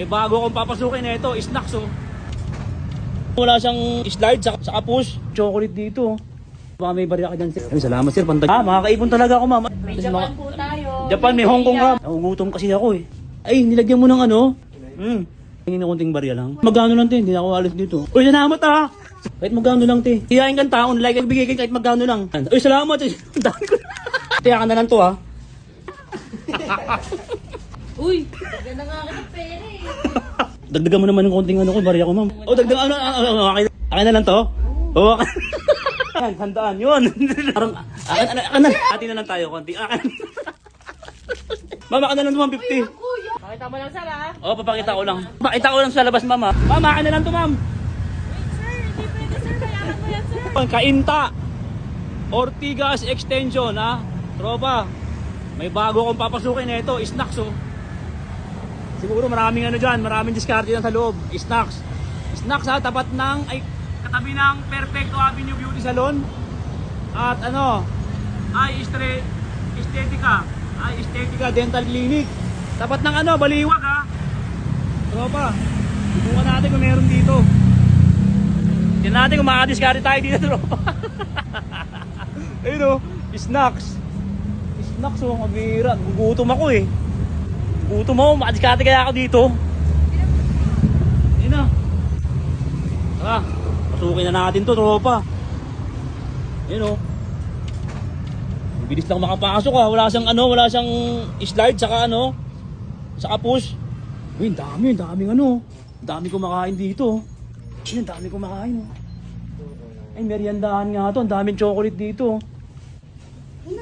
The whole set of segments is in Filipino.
May bago akong papasukin na ito, snacks oh. Wala siyang slide sa push. Chocolate dito. Baka may barya ka dyan sir. Ay, salamat sir, pantay. Makakaipon talaga ako ma'am. May Japan po tayo. Japan, may Hong Kong ka. Nagugutom kasi ako eh. Ay, nilagyan mo ng ano? Tingin na konting barya lang. Magkano lang te, hindi na ako alis dito. Uy, salamat ah! Kahit magkano lang te. Hiyain kang taon, like bigay kayo kahit magkano lang. Uy, salamat eh. Dami ko na. Tiyakan na lang to ah. Uy, ganda nga kita pera eh. Dagdagan mo naman ng konting ano ko, barya ko ma'am. Oh, dagdagan akin na lang to. Oo. Yan, handaan yun. Parang, akin na. Atin na lang tayo konti. Akin. Mama, akin na lang 150. Pakita mo lang sala. Oo, papakita ko lang. Pakita ko lang sa labas, mama. Mama, akin na lang to, ma'am. Wait sir, hindi pwede sir. Bayaran mo yan sir. Kainta. Ortigas Extension, ha? Tropa. May bago akong papasukin na ito, snacks, oh. Siguro maraming ano dyan, maraming diskarte dyan sa loob. Snacks. Snacks ha, tapat ng, katabi ng Perfecto Avenue Beauty Salon. At ano, Estetica Dental Clinic. Tapat ng ano, Baliwag ha. Tropa, subukan natin kung meron dito. Tignan natin kung makadiskarte tayo dito, tropa. Ayun o, snacks. Snacks oh, mabira. Gugutom ako eh. Gutom mo, makadiskarte kaya ako dito. Ayun na. Tara, pasukin na natin to, tropa. Ayun o. Bilis lang makapasok ha. Wala siyang slide, saka push. Uy, daming ano. Dami kumakain dito. Ayun, dami kumakain oh. Ay, meriendahan nga to. Ang daming chocolate dito.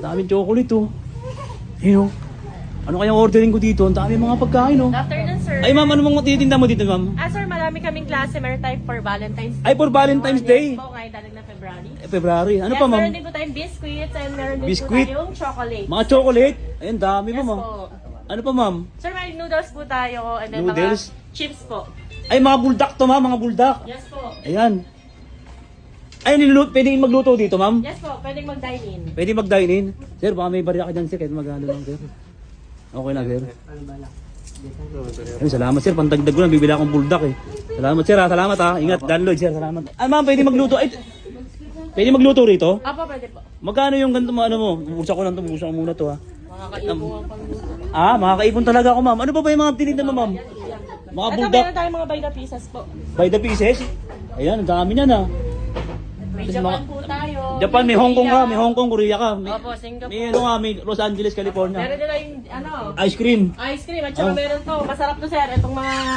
Daming chocolate oh. Ayun oh. Ano kayang ordering ko dito? Ang dami mga pagkain oh. Good afternoon sir. Ay ma'am, ano mong titinda mo dito ma'am? Sir, marami kaming klase. Meron tayo for Valentine's Day. Ay, for Valentine's Day? Yes po, ngayon dalag na February. February. Ano Yes, pa ma'am? meron din po tayong biscuits and meron din Biscuit? po tayong chocolate. Mga chocolate? Ayun, dami Yes pa ma'am. po. Ano pa ma'am? Sir, may noodles po tayo and then Noodles? mga chips po. Ay, mga buldak to ma'am, mga buldak. Yes po. Ayan. Ay, pwede magluto dito ma'am? Yes po, pwedeng mag-dine in. Pwede mag-dine in? Sir, baka may barya ka dyan sir, kahit magalo lang sir. Okay na sir. Ay, salamat sir, pantagdag ko lang, bibila akong buldak eh. Salamat sir ha, salamat ha. Ingat, Dan Lloyd sir, salamat. Ay ma'am, pwede magluto. Ay, pwede magluto rito? Apo, pwede po. Magkano yung ganito mo, ano mo? Bubusa ko lang to, bubusa ko muna to ha. Makakaibong ang pangluto. Makakaipon talaga ako ma'am. Ano pa ba yung mga tinignan mo ma'am? Mga Ito, buldak meron tayong mga by the pieces po. by the pieces? Ayan, ang dami na na. May Tapos Japan mga- po tayo. Japan, may Hong Kong ka, may Hong Kong, Korea ka. May, Opo, Singapore. may ano nga, may Los Angeles, California. Meron din tayong, Ice cream. ice cream. At saka meron to. Masarap to sir. Itong mga